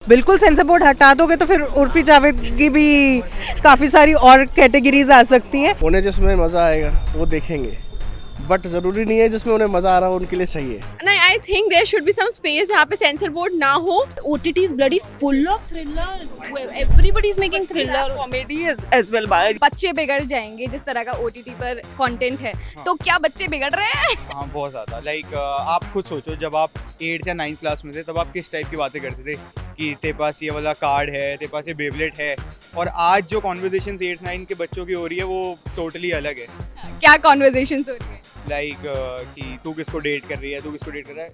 बिल्कुल sensor board हटा दोगे तो फिर उर्फी जावेद की भी काफ़ी सारी और कैटेगरीज आ सकती हैं। उन्हें जिसमें मज़ा आएगा वो देखेंगे, बट ज़रूरी नहीं है जिसमें उन्हें मज़ा आ रहा हो उनके लिए सही है। नहीं, I think there should be some space जहाँ पे सेंसर बोर्ड ना हो। OTT is bloody full of thrillers. Everybody is making thriller. comedy as well. बच्चे बिगड़ जाएंगे जिस तरह का OTT पर कंटेंट है। तो क्या बच्चे बिगड़ रहे हैं? हाँ बहुत ज़्यादा। लाइक आप खुद सोचो, जब आप 8th या 9th क्लास में थे तब आप किस टाइप की बातें करते थे कि तेरे पास ये वाला कार्ड है, तेरे पास ये बेबलेट है, और आज जो कॉन्वर्जेशन 8th 9th के बच्चों की हो रही है वो टोटली अलग है। क्या कॉन्वर्जेशंस हो रही है? लाइक कि तू किसको डेट कर रही है, तू किसको डेट कर रहा है।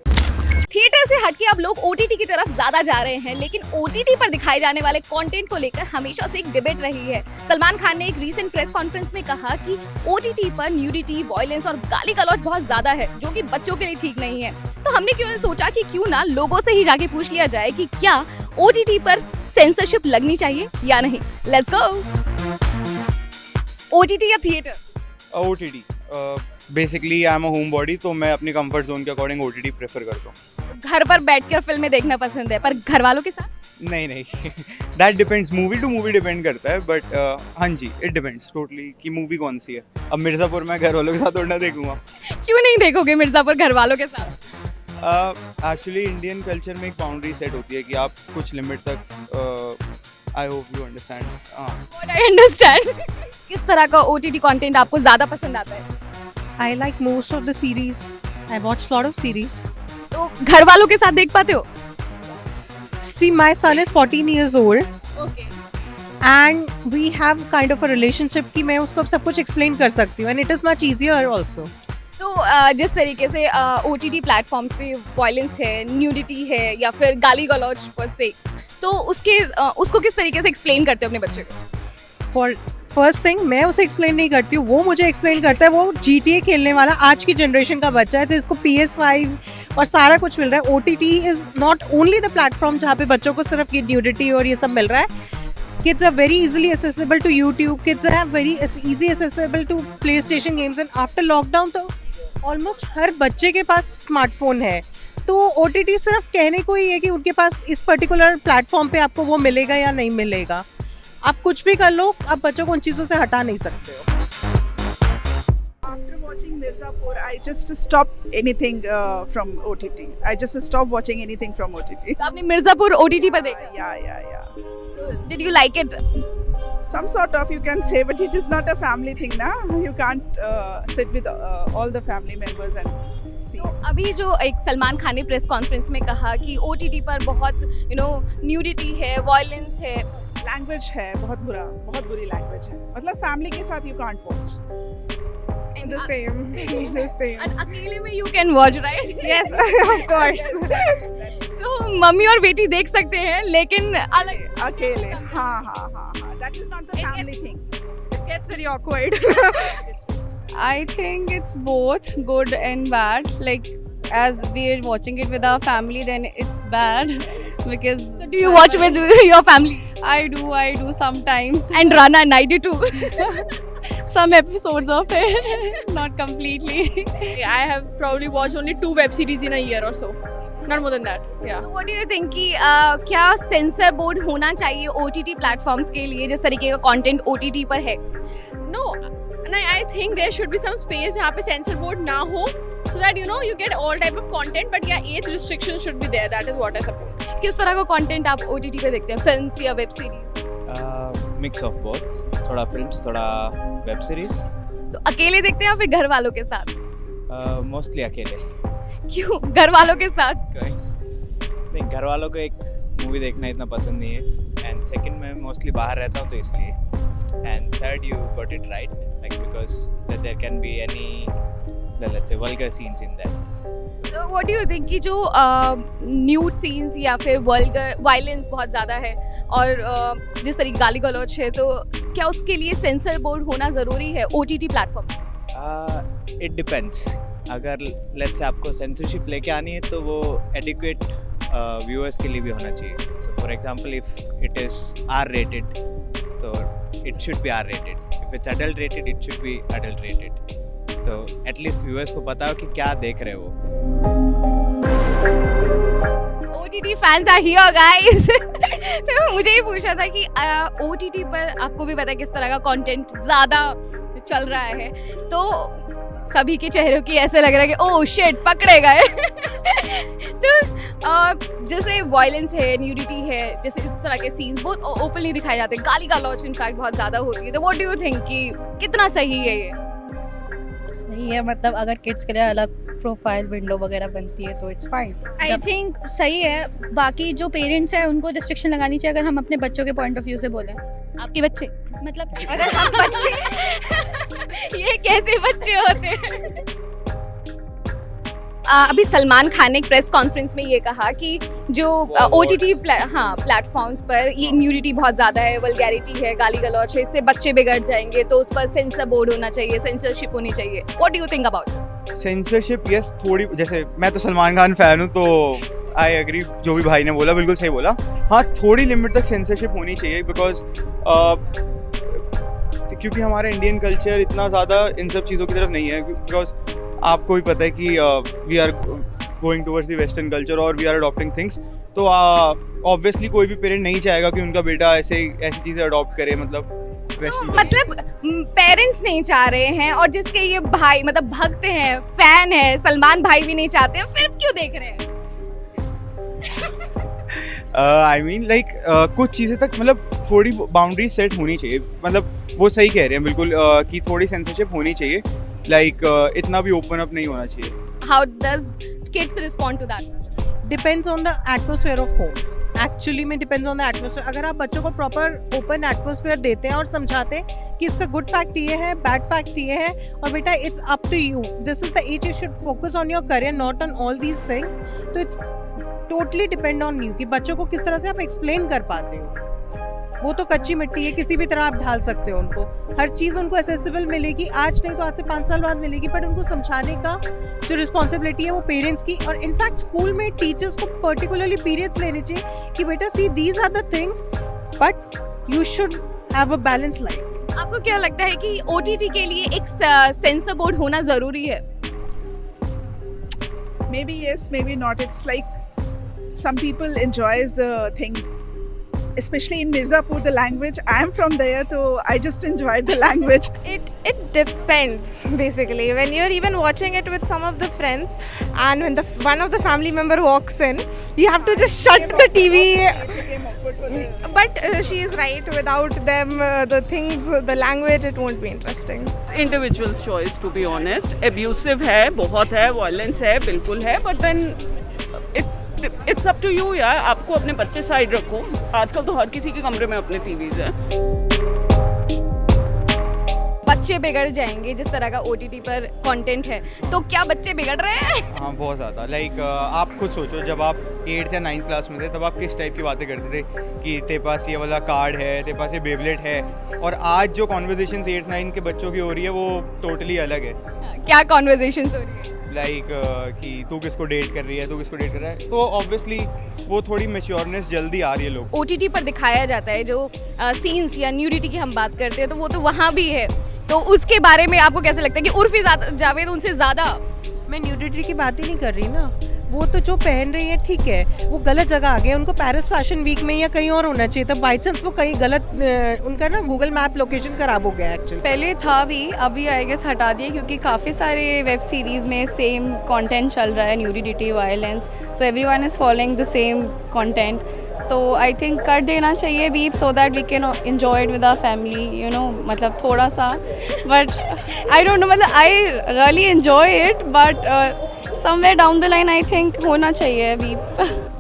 थिएटर से हटके अब लोग OTT की तरफ ज्यादा जा रहे हैं, लेकिन OTT पर दिखाए जाने वाले कंटेंट को लेकर हमेशा से एक डिबेट रही है। सलमान खान ने एक रीसेंट प्रेस कॉन्फ्रेंस में कहा कि OTT पर न्यूडिटी, वायलेंस और गाली गलौज बहुत ज्यादा है, जो कि बच्चों के लिए ठीक नहीं है। तो हमने क्यों सोचा कि क्यों ना लोगों से ही जाके पूछ लिया जाए कि क्या OTT पर सेंसरशिप लगनी चाहिए या नहीं। Let's go. OTT या theatre? OTT basically I am a home body, तो मैं अपनी कंफर्ट जोन के अकॉर्डिंग OTT प्रेफर करता हूँ। घर पर बैठकर फिल्में देखना पसंद है, पर घर वालों के साथ? नहीं that depends, movie two movie depend करता है, बट हाँ जी इट डिपेंड्स टोटली कि मूवी कौन सी है। अब मिर्ज़ापुर मैं घर वालों के साथ थोड़ा देखूंगा। क्यों नहीं देखोगे मिर्जापुर घर वालों के साथ? एक्चुअली इंडियन कल्चर में एक बाउंड्री सेट होती है कि आप कुछ लिमिट तक, I hope you understand. What I understand. किस तरह का OTT कंटेंट आपको ज्यादा पसंद आता है? I like most of the series. I watch lot of series. तो घर वालों के साथ देख पाते हो? See, my son is 14 years old Okay. and we have kind of a relationship कि मैं उसको अब सब कुछ explain कर सकती हूँ and it is much easier also. तो जिस तरीके से OTT प्लेटफॉर्म पे वायलेंस है, न्यूडिटी है या फिर गाली गलौज पर से, तो उसको किस तरीके से एक्सप्लेन करते हो अपने बच्चे को? For first thing, मैं उसे एक्सप्लेन नहीं करती हूँ, वो मुझे एक्सप्लेन करता है। वो GTA खेलने वाला आज की जनरेशन का बच्चा है जिसको PS5 और सारा कुछ मिल रहा है। OTT is not only the platform जहाँ पे बच्चों को सिर्फ ये न्यूडिटी और ये सब मिल रहा है। Kids are very easily accessible to YouTube. Kids are very easy accessible to PlayStation games and after lockdown तो ऑलमोस्ट हर बच्चे के पास स्मार्टफोन है। तो OTT सिर्फ कहने को ही है कि उनके पास इस पर्टिकुलर प्लेटफॉर्म पे आपको वो मिलेगा या नहीं मिलेगा। आप कुछ भी कर लो, आप बच्चों को उन चीज़ों से हटा नहीं सकते हो। After watching Mirzapur, I just stopped anything from OTT. I just stopped watching anything from OTT. तो आपने मिर्जापुर OTT पर देखा? Yeah. Did you like it? Some sort of, you can say, but it is not a family thing, na? You can't sit with all the family members and see. तो अभी जो एक सलमान खान ने press conference में कहा कि OTT पर बहुत न्यूडिटी है, वायलेंस है। लैंग्वेज है बहुत बुरी लैंग्वेज है। मतलब फैमिली के साथ you can't watch. The same. And अकेले में you can watch, right? Yes, of course. तो मम्मी और बेटी देख सकते हैं, लेकिन अलग अकेले। हाँ. That is not the family thing. It gets very awkward. I think it's both good and bad. Like, as we're watching it with our family, then it's bad because. So do you watch with your family? I do sometimes. And Rana and I do too. Some episodes of it, not completely. I have probably watched only 2 web series in a year or so. Not more than that. Yeah. So what do you think कि क्या sensor board होना चाहिए OTT platforms के लिए जिस तरीके का content OTT पर है? No, I think there should be some space जहाँ पे सेंसर बोर्ड ना हो, so that you get all type of content, but yeah, age restriction should be there. That is what I support. किस तरह का content आप OTT पे देखते हैं, फिल्म्स या web series? Mix of both, थोड़ा फिल्म्स थोड़ा वेब सीरीज। तो अकेले देखते हैं या फिर घर वालों के साथ? मोस्टली अकेले। क्यों घर वालों के साथ? नहीं, घर वालों को एक मूवी देखना इतना पसंद नहीं है, एंड सेकंड मैं मोस्टली बाहर रहता हूँ तो इसलिए, and third you got it right, like because there can be any let's say vulgar scenes in that. तो व्हाट डू यू थिंक कि जो न्यूड सीन्स या फिर वल्गर वायलेंस बहुत ज़्यादा है और जिस तरीके गाली गलौज है, तो क्या उसके लिए सेंसर बोर्ड होना ज़रूरी है OTT प्लेटफॉर्म? It depends. अगर लेट्स से आपको सेंसरशिप लेके आनी है तो वो एडिक्वेट व्यूअर्स के लिए भी होना चाहिए। So for example if it is R rated तो it should be R rated, if it's adult rated it should be adult rated, तो एटलीस्ट व्यूअर्स को पता हो कि क्या देख रहे हो। OTT fans are here guys. तो मुझे ये पूछना था कि OTT पर आपको भी पता है किस तरह का कंटेंट ज़्यादा चल रहा है, तो सभी के चेहरों की ऐसे लग रहा है कि ओह शिट पकड़े गए। तो जैसे वायलेंस है, न्यूडिटी है, जैसे इस तरह के सीन्स बहुत ओपनली दिखाए जाते हैं, गाली गलौज इनफैक्ट बहुत ज़्यादा होती है, तो व्हाट डू यू थिंक कि कितना सही है ये? सही है, मतलब अगर किड्स के लिए अलग प्रोफाइल विंडो वगैरह बनती है तो इट्स फाइन। आई थिंक सही है। बाकी जो पेरेंट्स हैं उनको रिस्ट्रिक्शन लगानी चाहिए, अगर हम अपने बच्चों के पॉइंट ऑफ व्यू से बोलें। आपके बच्चे मतलब अगर हम बच्चे ये कैसे बच्चे होते हैं? अभी सलमान खान ने एक प्रेस कॉन्फ्रेंस में ये कहा कि जो OTT प्लेटफॉर्म्स पर ये न्यूडिटी बहुत ज़्यादा है, वल्गैरिटी है, गाली गलौज है, इससे बच्चे बिगड़ जाएंगे, तो उस पर सेंसर बोर्ड होना चाहिए, सेंसरशिप होनी चाहिए। What do you think about this? Censorship yes, थोड़ी, जैसे मैं तो सलमान खान फ़ैन हूँ तो आई एग्री, जो भी भाई ने बोला बिल्कुल सही बोला। हाँ, थोड़ी लिमिट तक सेंसरशिप होनी चाहिए, बिकॉज क्योंकि हमारा इंडियन कल्चर इतना ज़्यादा इन सब चीज़ों की तरफ नहीं है, बिकॉज आपको भी पता है कि we are going towards the western culture और वी आर अडॉप्टिंग थिंग्स, तो ऑब्वियसली कोई भी पेरेंट नहीं चाहेगा कि उनका बेटा ऐसी चीज़ें अडॉप्ट करे, मतलब वेस्टर्न। मतलब पेरेंट्स नहीं चाह रहे हैं और जिसके ये भाई मतलब भक्त हैं, फैन है, सलमान भाई भी नहीं चाहते हैं, फिर क्यों देख रहे हैं? आई मीन लाइक कुछ चीज़ें तक मतलब थोड़ी बाउंड्री सेट होनी चाहिए, मतलब वो सही कह रहे हैं बिल्कुल कि थोड़ी सेंसरशिप होनी चाहिए, लाइक इतना भी ओपन अप नहीं होना चाहिए। How does kids respond to that? Depends on the atmosphere of home. Actually में डिपेंड्स ऑन द एटमोसफेयर। अगर आप बच्चों को प्रॉपर ओपन एटमोसफेयर देते हैं और समझाते हैं कि इसका गुड फैक्ट ये है, बैड फैक्ट ये है, और बेटा it's up to you, this is the age you should focus on your career, not on all these things, तो it's totally depend on you कि बच्चों को किस तरह से आप एक्सप्लेन कर पाते हो। वो तो कच्ची मिट्टी है, किसी भी तरह आप ढाल सकते हो उनको, हर चीज़ उनको एसेसिबल मिलेगी, आज नहीं तो आज से 5 साल बाद मिलेगी, बट उनको समझाने का जो रिस्पॉन्सिबिलिटी है वो पेरेंट्स की, और इनफैक्ट स्कूल में टीचर्स को पर्टिकुलरली पीरियड्स लेने चाहिए कि बेटा see these are the things but you should have a balance life. आपको क्या लगता है कि OTT के लिए एक सेंसर बोर्ड होना ज़रूरी है? Maybe yes, maybe not. It's like some people enjoys the thing, especially in Mirzapur, the language. I am from there, so I just enjoyed the language. It depends basically. When you're even watching it with some of the friends, and when one of the family member walks in, you have to just shut the TV. But she is right. Without them, the language, it won't be interesting. Individual's choice, to be honest. Abusive है, बहुत है, violence है, बिल्कुल है, but then it's up to you यार, आपको अपने बच्चे साइड रखो। आजकल तो हर किसी के कमरे में अपने टीवीज हैं। बच्चे बिगड़ जाएंगे जिस तरह का OTT पर कंटेंट है, तो क्या बच्चे बिगड़ रहे हैं? हाँ, बहुत ज़्यादा। लाइक आप खुद सोचो, जब आप 8th या 9th क्लास में थे तब आप किस टाइप की बातें करते थे कि तेरे पास ये वाला कार्ड है, तेरे पास ये बेबलेट है, और आज जो कॉन्वर्जेशंस 8th 9th के बच्चों की हो रही है वो टोटली अलग है। क्या कॉन्वर्जेशंस हो रही है? लाइक कि तू किसको डेट कर रही है, तू किसको डेट कर रहा है, तो ऑब्वियसली वो थोड़ी मैच्योरनेस जल्दी आ रही है लोग। OTT पर दिखाया जाता है जो सीन्स या न्यूडिटी की हम बात करते हैं, तो वो तो वहाँ भी है, तो उसके बारे में आपको कैसे लगता है कि उर्फी जावेद उनसे ज़्यादा? मैं न्यूडिटी की बात ही नहीं कर रही ना, वो तो जो पहन रही है ठीक है, वो गलत जगह आ गए, उनको पेरिस फैशन वीक में या कहीं और होना चाहिए था, बाई चांस वो कहीं गलत उनका ना गूगल मैप लोकेशन खराब हो गया एक्चुअली। पहले था भी, अभी आई गेस हटा दिए, क्योंकि काफ़ी सारे वेब सीरीज़ में सेम कंटेंट चल रहा है, nudity, violence, so everyone is following the same content, तो आई थिंक कर देना चाहिए beep, so that we can enjoy it with our family, you know, मतलब थोड़ा सा, बट आई डोंट नो, मतलब I really enjoy it, but somewhere down the line I think होना चाहिए अभी।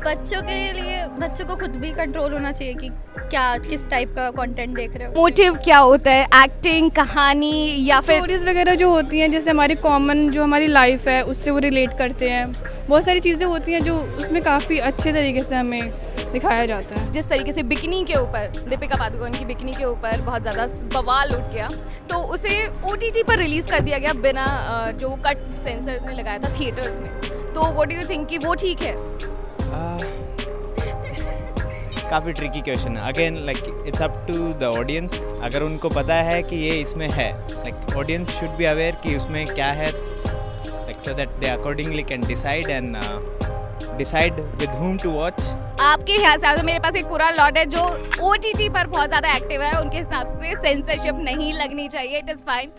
बच्चों के लिए बच्चों को खुद भी कंट्रोल होना चाहिए कि क्या किस टाइप का कंटेंट देख रहे हो। मोटिव क्या होता है, एक्टिंग, कहानी, या फिर स्टोरीज वगैरह जो होती हैं, जैसे हमारी कॉमन जो हमारी लाइफ है उससे वो रिलेट करते हैं, बहुत सारी चीज़ें होती हैं जो उसमें काफ़ी अच्छे तरीके से हमें दिखाया जाता है। जिस तरीके से बिकनी के ऊपर, दीपिका पादुकोण की बिकनी के ऊपर बहुत ज़्यादा बवाल उठ गया, तो उसे OTT पर रिलीज़ कर दिया गया बिना जो कट सेंसर ने लगाया था थिएटर्स में, तो व्हाट डू यू थिंक कि वो ठीक है? काफ़ी ट्रिकी क्वेश्चन है, again like it's up to the audience. अगर उनको पता है कि ये इसमें है, like audience should be aware कि उसमें क्या है, like so that they accordingly can decide and decide with whom to watch. आपके हिसाब से मेरे पास एक पूरा लॉट है जो OTT पर बहुत ज़्यादा एक्टिव है, उनके हिसाब से सेंसरशिप नहीं लगनी चाहिए, इट इज़ फाइन।